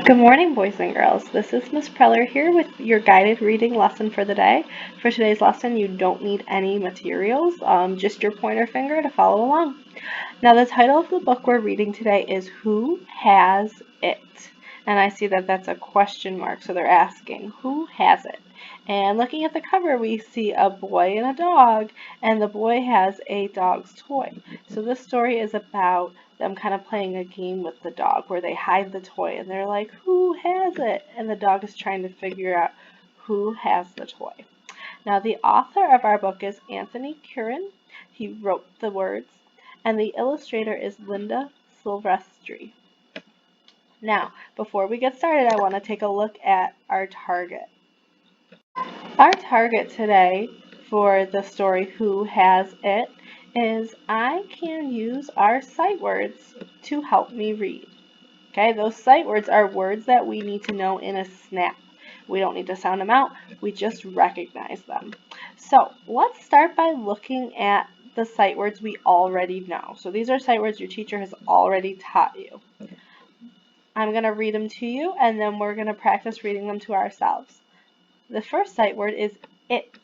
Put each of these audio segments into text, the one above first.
Good morning, boys and girls. This is Miss Preller here with your guided reading lesson for the day. For today's lesson, you don't need any materials, just your pointer finger to follow along. Now, the title of the book we're reading today is Who Has It? And I see that that's a question mark, so they're asking, who has it? And looking at the cover, we see a boy and a dog, and the boy has a dog's toy. So this story is about them kind of playing a game with the dog where they hide the toy, and they're like, who has it? And the dog is trying to figure out who has the toy. Now, the author of our book is Anthony Curran. He wrote the words, and the illustrator is Linda Silvestri. Now, before we get started, I want to take a look at our target. Our target today for the story Who Has It is I can use our sight words to help me read. Okay, those sight words are words that we need to know in a snap. We don't need to sound them out, we just recognize them. So let's start by looking at the sight words we already know. So these are sight words your teacher has already taught you. I'm going to read them to you, and then we're going to practice reading them to ourselves. The first sight word is it,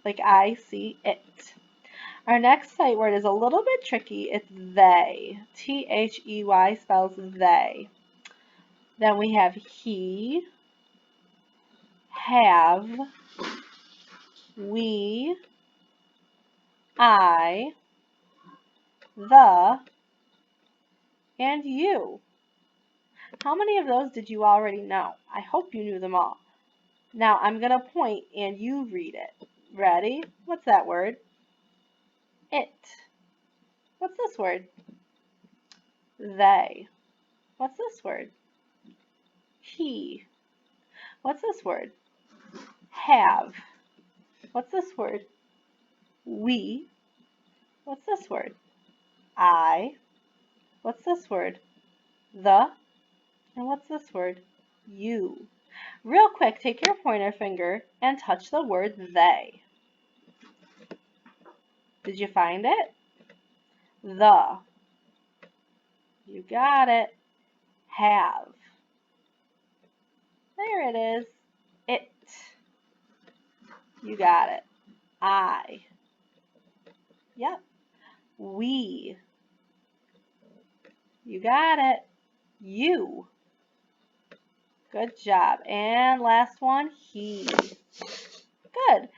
like I see it. Our next sight word is a little bit tricky. It's they. T-H-E-Y spells they. Then we have he, have, we, I, the, and you. How many of those did you already know? I hope you knew them all. Now I'm going to point and you read it. Ready? What's that word? It. What's this word? They. What's this word? He. What's this word? Have. What's this word? We. What's this word? I. What's this word? The. And what's this word? You. Real quick, take your pointer finger and touch the word they. Did you find it? The. You got it. Have. There it is. It. You got it. I. Yep. We. You got it. You. Good job. And last one, he. Good.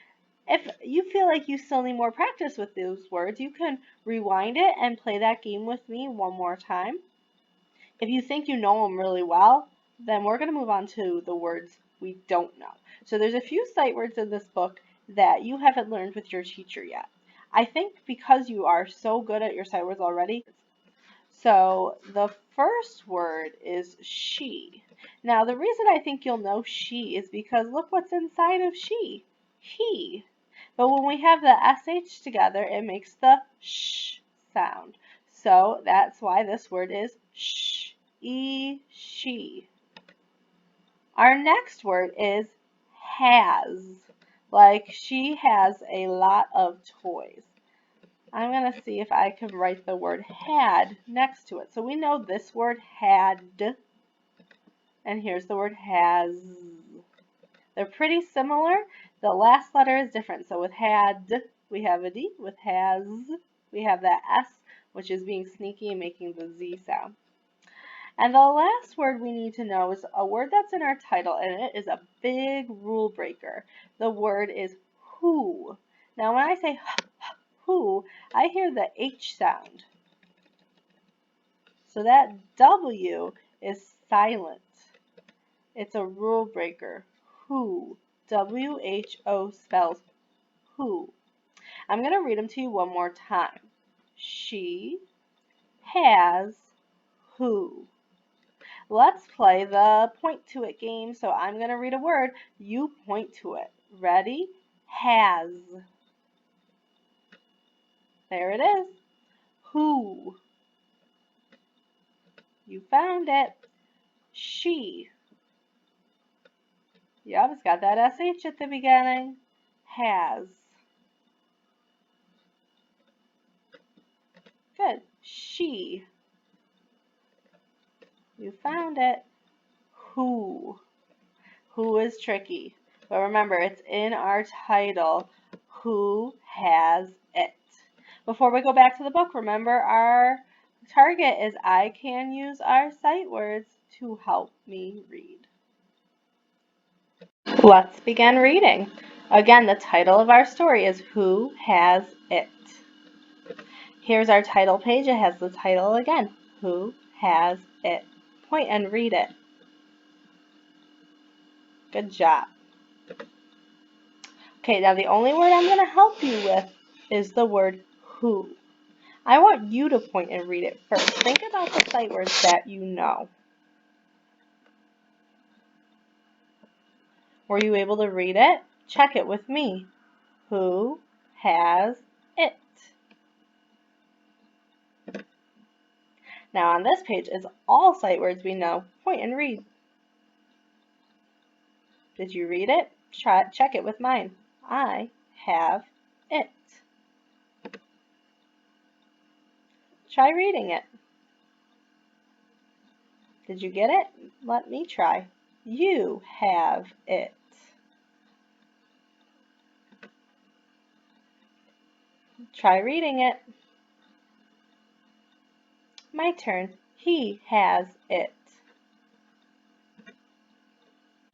If you feel like you still need more practice with those words, you can rewind it and play that game with me one more time. If you think you know them really well, then we're going to move on to the words we don't know. So there's a few sight words in this book that you haven't learned with your teacher yet. I think because you are so good at your sight words already. So the first word is she. Now the reason I think you'll know she is because look what's inside of she. He. But when we have the SH together, it makes the sh sound. So that's why this word is sh. She. Our next word is has. Like she has a lot of toys. I'm going to see if I can write the word had next to it. So we know this word had, and here's the word has. They're pretty similar. The last letter is different. So with had, we have a D. With has, we have that S, which is being sneaky and making the Z sound. And the last word we need to know is a word that's in our title, and it is a big rule breaker. The word is who. Now when I say who, I hear the H sound. So that W is silent. It's a rule breaker. Who. W-H-O spells who. I'm going to read them to you one more time. She has who. Let's play the point to it game. So I'm going to read a word. You point to it. Ready? Has. There it is. Who. You found it. She. Yep, it's got that SH at the beginning. Has. Good. She. You found it. who. Who is tricky. But remember, it's in our title. Who has it? Before we go back to the book, remember our target is I can use our sight words to help me read. Let's begin reading. Again, the title of our story is Who Has It? Here's our title page. It has the title again. Who has it? Point and read it. Good job. Okay, now the only word I'm going to help you with is the word who. I want you to point and read it first. Think about the sight words that you know. Were you able to read it? Check it with me. Who has it? Now on this page is all sight words we know. Point and read. Did you read it? Check it with mine. I have it. Try reading it. Did you get it? Let me try. You have it. Try reading it. My turn. He has it.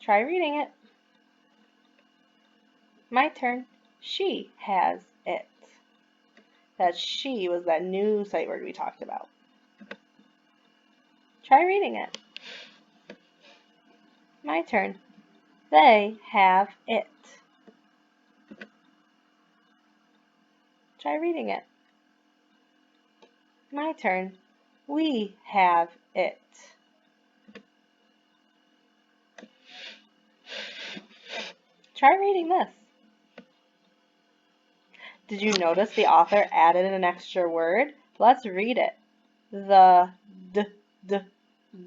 Try reading it. My turn. She has it. That she was that new sight word we talked about. Try reading it. My turn. They have it. Try reading it. My turn. We have it. Try reading this. Did you notice the author added an extra word? Let's read it. The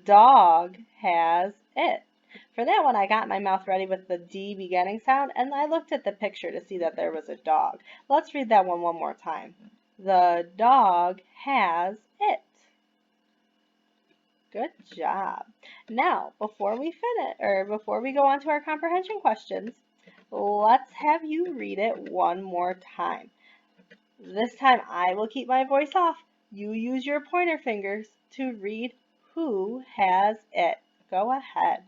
dog has it. For that one, I got my mouth ready with the D beginning sound, and I looked at the picture to see that there was a dog. Let's read that one more time. The dog has it. Good job. Now, before we go on to our comprehension questions, let's have you read it one more time. This time I will keep my voice off. You use your pointer fingers to read who has it. Go ahead.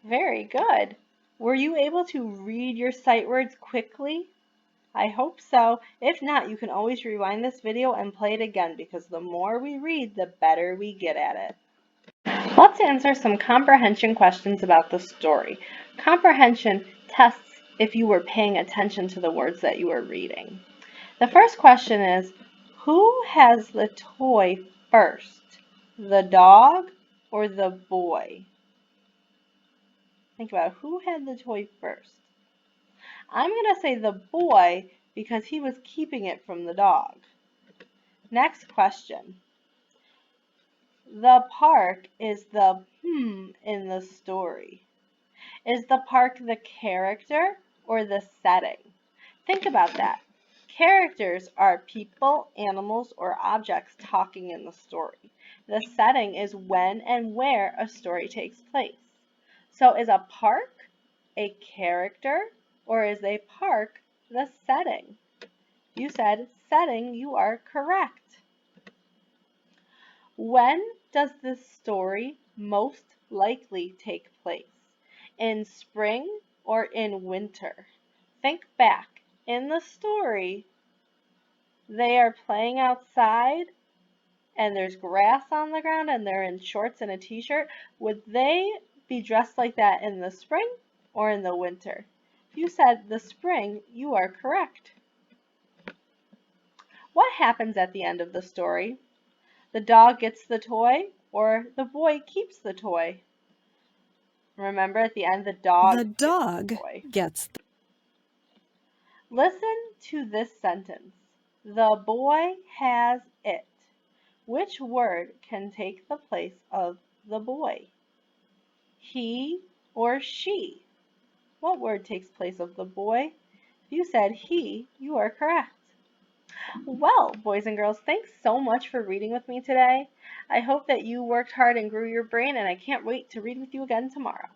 Very good. Were you able to read your sight words quickly? I hope so. If not, you can always rewind this video and play it again because the more we read, the better we get at it. Let's answer some comprehension questions about the story. Comprehension tests if you were paying attention to the words that you were reading. The first question is, who has the toy first? The dog or the boy? Think about who had the toy first. I'm going to say the boy because he was keeping it from the dog. Next question. The park is the in the story. Is the park the character or the setting? Think about that. Characters are people, animals, or objects talking in the story. The setting is when and where a story takes place. So is a park a character or is a park the setting? You said setting, you are correct. When does this story most likely take place? In spring or in winter? Think back. In the story, they are playing outside and there's grass on the ground and they're in shorts and a t-shirt. Would they be dressed like that in the spring or in the winter? If you said the spring, you are correct. What happens at the end of the story? The dog gets the toy or the boy keeps the toy? Remember, at the end, the dog The gets the dog toy. gets the Listen to this sentence. The boy has it. Which word can take the place of the boy? He or she? What word takes place of the boy? If you said he, you are correct. Well, boys and girls, thanks so much for reading with me today. I hope that you worked hard and grew your brain, and I can't wait to read with you again tomorrow.